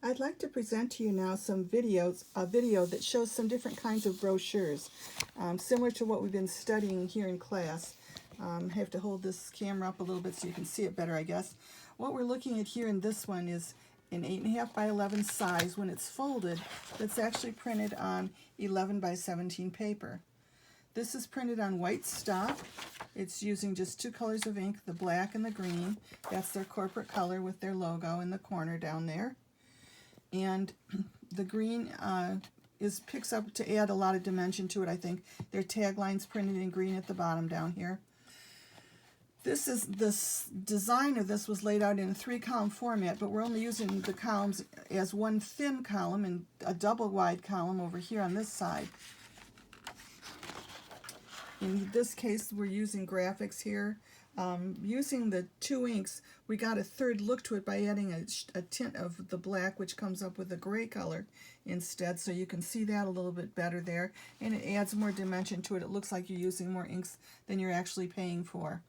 I'd like to present to you now a video that shows some different kinds of brochures, similar to what we've been studying here in class. I have to hold this camera up a little bit so you can see it better, I guess. What we're looking at here in this one is an 8.5 by 11 size. When it's folded, that's actually printed on 11 by 17 paper. This is printed on white stock. It's using just two colors of ink, the black and the green. That's their corporate color with their logo in the corner down there. And the green picks up to add a lot of dimension to it, I think. Their tagline's printed in green at the bottom down here. This design of this was laid out in a 3-column format, but we're only using the columns as one thin column and a double wide column over here on this side. In this case, we're using graphics here. Using the two inks, we got a third look to it by adding a tint of the black, which comes up with a gray color instead, so you can see that a little bit better there, and it adds more dimension to it. It looks like you're using more inks than you're actually paying for.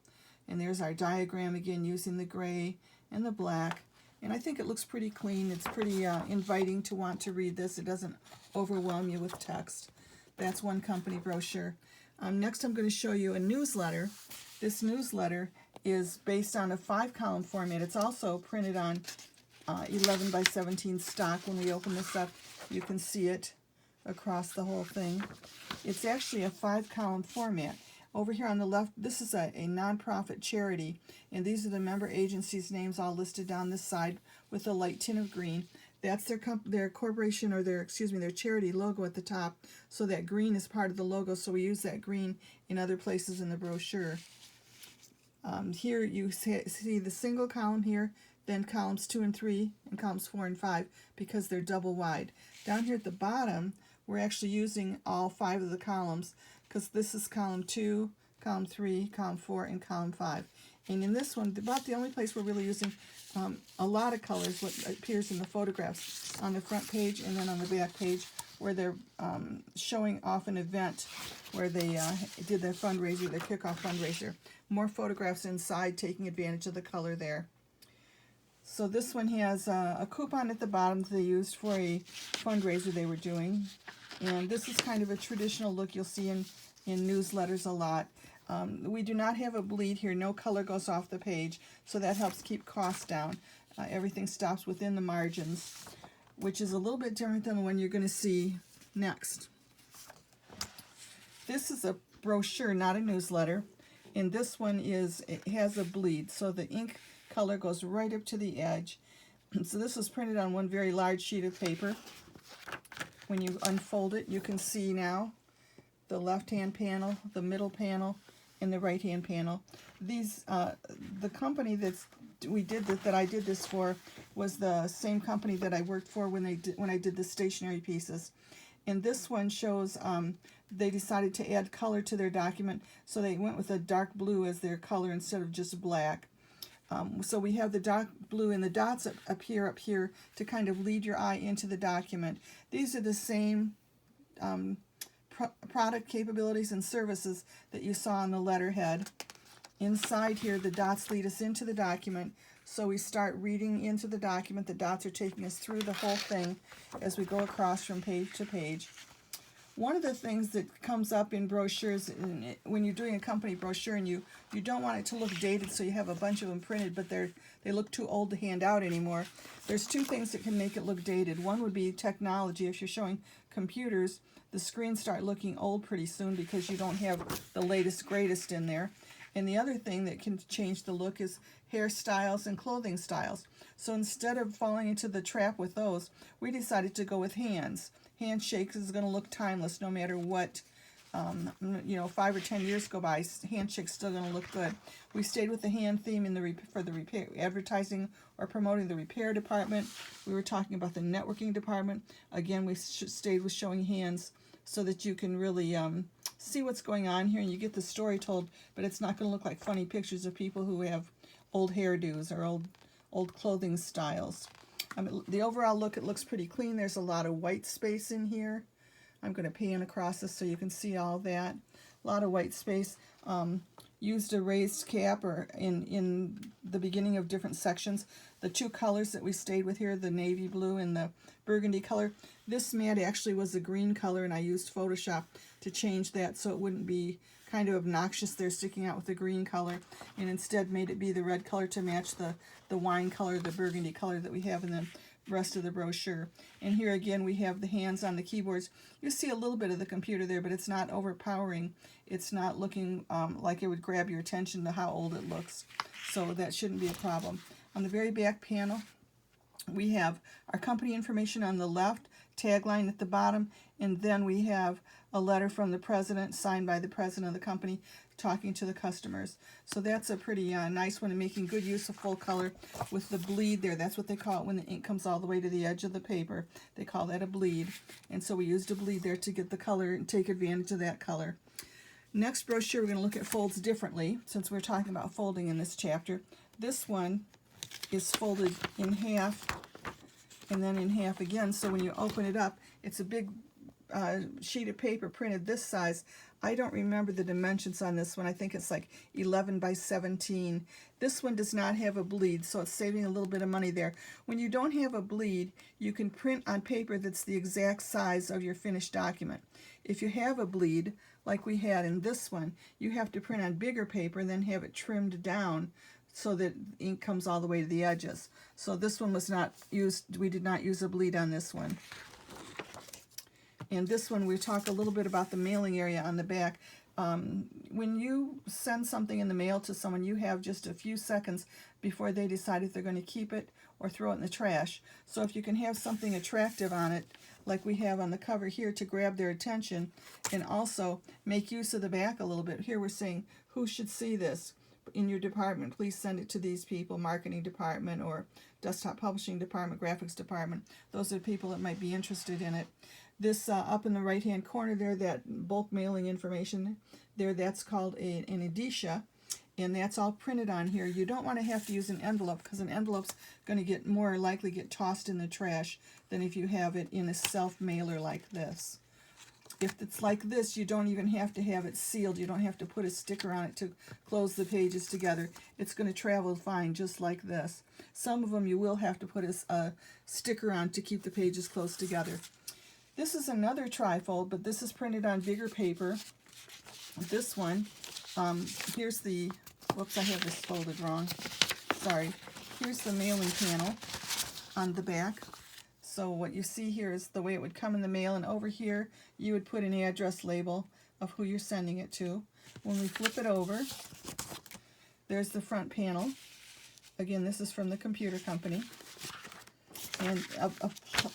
And there's our diagram again, using the gray and the black, and I think it looks pretty clean. It's pretty inviting to want to read this. It doesn't overwhelm you with text. That's one company brochure. Next, I'm going to show you a newsletter. This newsletter is based on a 5-column format. It's also printed on 11 by 17 stock. When we open this up, you can see it across the whole thing. It's actually a 5-column format. Over here on the left, this is a nonprofit charity, and these are the member agencies' names all listed down this side with a light tint of green. That's their corporation, or their charity logo at the top, so that green is part of the logo, so we use that green in other places in the brochure. Here you see the single column here, then columns 2 and 3, and columns 4 and 5, because they're double wide. Down here at the bottom, we're actually using all 5 of the columns, because this is column 2, column 3, column 4, and column 5. And in this one, about the only place we're really using a lot of colors, what appears in the photographs on the front page and then on the back page, where they're showing off an event where they did their fundraiser, their kickoff fundraiser. More photographs inside, taking advantage of the color there. So this one has a coupon at the bottom that they used for a fundraiser they were doing. And this is kind of a traditional look you'll see in newsletters a lot. We do not have a bleed here. No color goes off the page, so that helps keep costs down. Everything stops within the margins, which is a little bit different than the one you're going to see next. This is a brochure, not a newsletter, and this one it has a bleed, so the ink color goes right up to the edge. So this was printed on one very large sheet of paper. When you unfold it, you can see now the left-hand panel, the middle panel, and the right-hand panel. These, the company that I did this for was the same company that I worked for when I did the stationery pieces. And this one shows they decided to add color to their document, so they went with a dark blue as their color instead of just black. So we have the dark blue, and the dots appear up here to kind of lead your eye into the document. These are the same product capabilities and services that you saw on the letterhead. Inside here, the dots lead us into the document, so we start reading into the document. The dots are taking us through the whole thing as we go across from page to page. One of the things that comes up in brochures, when you're doing a company brochure and you don't want it to look dated, so you have a bunch of them printed, but they look too old to hand out anymore. There's two things that can make it look dated. One would be technology. If you're showing computers, the screens start looking old pretty soon because you don't have the latest, greatest in there. And the other thing that can change the look is hairstyles and clothing styles. So instead of falling into the trap with those, we decided to go with hands. Handshakes is going to look timeless no matter what, 5 or 10 years go by, handshake's still going to look good. We stayed with the hand theme for the repair, advertising or promoting the repair department. We were talking about the networking department. Again, we stayed with showing hands so that you can really see what's going on here, and you get the story told, but it's not going to look like funny pictures of people who have old hairdos or old clothing styles. The overall look, it looks pretty clean. There's a lot of white space in here. I'm going to pan across this so you can see all that. A lot of white space. used a raised cap or in the beginning of different sections. The two colors that we stayed with here, the navy blue and the burgundy color. This mat actually was a green color, and I used Photoshop to change that so it wouldn't be kind of obnoxious there sticking out with the green color, and instead made it be the red color to match the wine color, the burgundy color that we have in the rest of the brochure. And here again we have the hands on the keyboards. You see a little bit of the computer there, but it's not overpowering. It's not looking like it would grab your attention to how old it looks. So that shouldn't be a problem. On the very back panel, we have our company information on the left, tagline at the bottom, and then we have a letter from the president, signed by the president of the company, talking to the customers. So that's a pretty nice one, and making good use of full color with the bleed there. That's what they call it when the ink comes all the way to the edge of the paper. They call that a bleed. And so we used a bleed there to get the color and take advantage of that color. Next brochure, we're going to look at folds differently, since we're talking about folding in this chapter. This one is folded in half and then in half again, so when you open it up, it's a big sheet of paper printed this size. I don't remember the dimensions on this one. I think it's like 11 by 17. This one does not have a bleed, so it's saving a little bit of money there. When you don't have a bleed, you can print on paper that's the exact size of your finished document. If you have a bleed, like we had in this one, you have to print on bigger paper and then have it trimmed down so that ink comes all the way to the edges. So this one was not used, we did not use a bleed on this one. And this one, we talk a little bit about the mailing area on the back. When you send something in the mail to someone, you have just a few seconds before they decide if they're going to keep it or throw it in the trash. So if you can have something attractive on it, like we have on the cover here, to grab their attention, and also make use of the back a little bit. Here we're saying, who should see this in your department? Please send it to these people, marketing department or desktop publishing department, graphics department. Those are people that might be interested in it. This up in the right hand corner there, that bulk mailing information there, that's called an indicia, and that's all printed on here. You don't want to have to use an envelope, because an envelope's going to get more likely get tossed in the trash than if you have it in a self mailer like this. If it's like this, you don't even have to have it sealed. You don't have to put a sticker on it to close the pages together. It's going to travel fine just like this. Some of them you will have to put a sticker on to keep the pages close together. This is another trifold, but this is printed on bigger paper. This one, here's the, whoops, I have this folded wrong. Sorry. Here's the mailing panel on the back. So what you see here is the way it would come in the mail, and over here you would put an address label of who you're sending it to. When we flip it over, there's the front panel. Again, this is from the computer company. And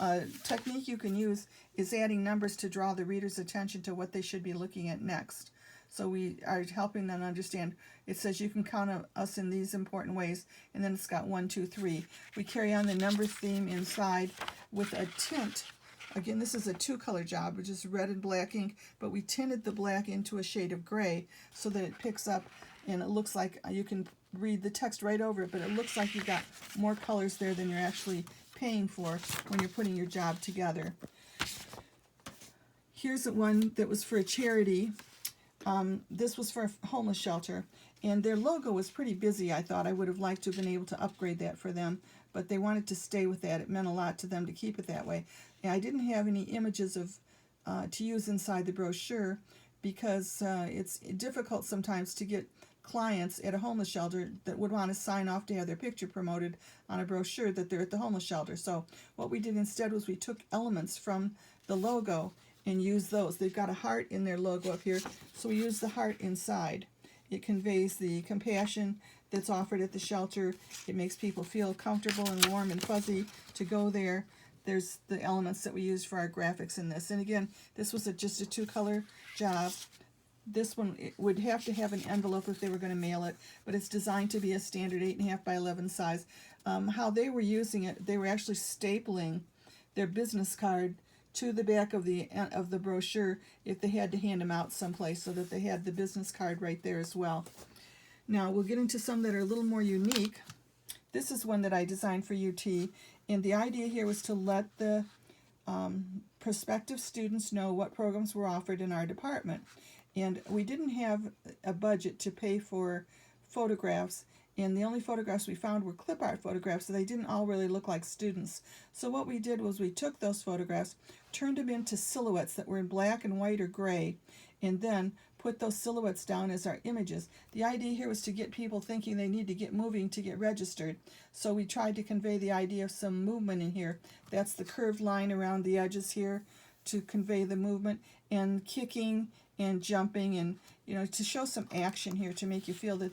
a technique you can use is adding numbers to draw the reader's attention to what they should be looking at next. So we are helping them understand. It says you can count us in these important ways, and then it's got 1, 2, 3. We carry on the number theme inside with a tint. Again, this is a two-color job, which is red and black ink, but we tinted the black into a shade of gray so that it picks up, and it looks like you can read the text right over it, but it looks like you've got more colors there than you're actually paying for when you're putting your job together. Here's the one that was for a charity. This was for a homeless shelter, and their logo was pretty busy. I thought I would have liked to have been able to upgrade that for them, but they wanted to stay with that. It meant a lot to them to keep it that way. And I didn't have any images of to use inside the brochure, because it's difficult sometimes to get clients at a homeless shelter that would want to sign off to have their picture promoted on a brochure that they're at the homeless shelter. So what we did instead was we took elements from the logo and used those. They've got a heart in their logo up here, so we used the heart inside. It conveys the compassion that's offered at the shelter. It makes people feel comfortable and warm and fuzzy to go there. There's the elements that we used for our graphics in this. And again, this was just a two-color job. This one, it would have to have an envelope if they were going to mail it, but it's designed to be a standard 8.5 by 11 size. How they were using it, they were actually stapling their business card to the back of the brochure if they had to hand them out someplace, so that they had the business card right there as well. Now we'll get into some that are a little more unique. This is one that I designed for UT, and the idea here was to let the prospective students know what programs were offered in our department. And we didn't have a budget to pay for photographs, and the only photographs we found were clip art photographs, so they didn't all really look like students. So what we did was we took those photographs, turned them into silhouettes that were in black and white or gray, and then put those silhouettes down as our images. The idea here was to get people thinking they need to get moving to get registered. So we tried to convey the idea of some movement in here. That's the curved line around the edges here to convey the movement, and kicking and jumping, and to show some action here, to make you feel that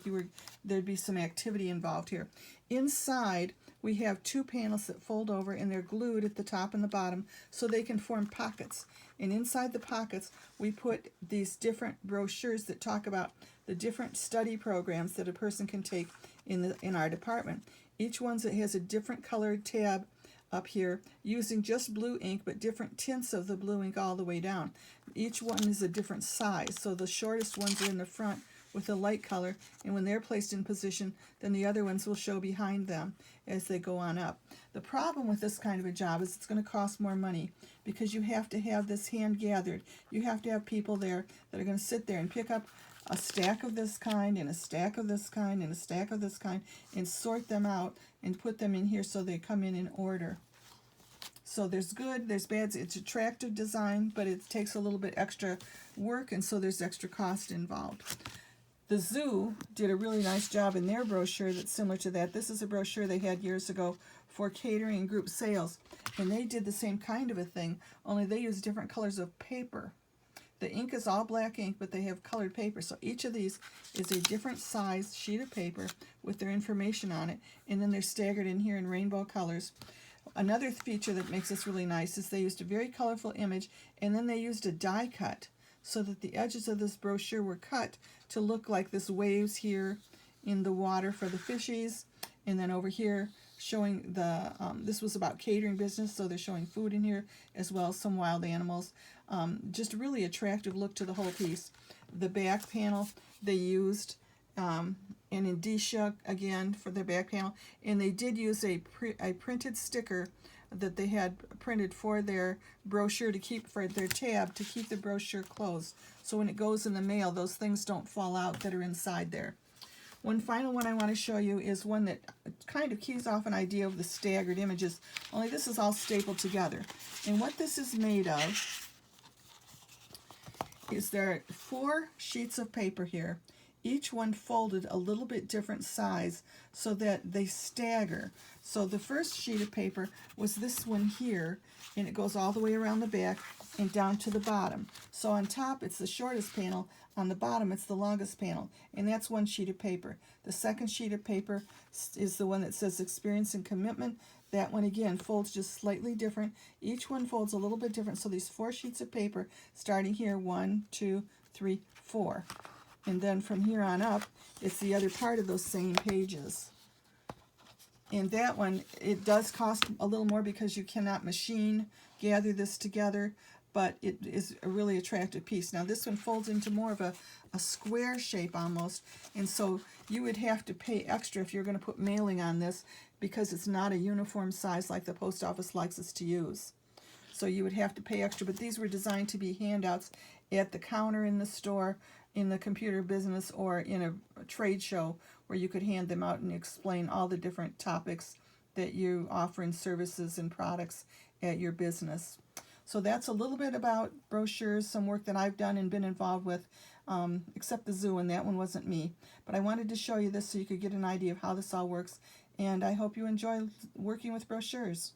there'd be some activity involved here. Inside we have two panels that fold over, and they're glued at the top and the bottom so they can form pockets. And inside the pockets we put these different brochures that talk about the different study programs that a person can take in our department. Each one has a different colored tab up here using just blue ink, but different tints of the blue ink all the way down. Each one is a different size, so the shortest ones are in the front with a light color, and when they're placed in position, then the other ones will show behind them as they go on up. The problem with this kind of a job is it's going to cost more money, because you have to have this hand gathered. You have to have people there that are going to sit there and pick up a stack of this kind, and a stack of this kind, and a stack of this kind, and sort them out and put them in here so they come in order. So there's good, there's bad. It's attractive design, but it takes a little bit extra work, and so there's extra cost involved. The zoo did a really nice job in their brochure that's similar to that. This is a brochure they had years ago for catering and group sales, and they did the same kind of a thing, only they used different colors of paper. The ink is all black ink, but they have colored paper. So each of these is a different size sheet of paper with their information on it, and then they're staggered in here in rainbow colors. Another feature that makes this really nice is they used a very colorful image, and then they used a die cut so that the edges of this brochure were cut to look like this waves here in the water for the fishies, and then over here showing the, this was about catering business, so they're showing food in here as well as some wild animals. Just a really attractive look to the whole piece. The back panel they used an indicia again for their back panel, and they did use a printed sticker that they had printed for their brochure to keep for their tab to keep the brochure closed, so when it goes in the mail those things don't fall out that are inside there. One final one I want to show you is one that kind of keys off an idea of the staggered images, only this is all stapled together. And what this is made of is there are 4 sheets of paper here, each one folded a little bit different size so that they stagger. So the first sheet of paper was this one here, and it goes all the way around the back and down to the bottom. So on top it's the shortest panel, on the bottom it's the longest panel, and that's one sheet of paper. The second sheet of paper is the one that says experience and commitment. That one again folds just slightly different. Each one folds a little bit different, so these 4 sheets of paper starting here, 1, 2, 3, 4. And then from here on up, it's the other part of those same pages. And that one, it does cost a little more because you cannot machine gather this together, but it is a really attractive piece. Now this one folds into more of a square shape almost, and so you would have to pay extra if you're going to put mailing on this, because it's not a uniform size like the post office likes us to use. So you would have to pay extra, but these were designed to be handouts at the counter in the store, in the computer business, or in a trade show where you could hand them out and explain all the different topics that you offer in services and products at your business. So that's a little bit about brochures, some work that I've done and been involved with, except the zoo, and that one wasn't me. But I wanted to show you this so you could get an idea of how this all works, and I hope you enjoy working with brochures.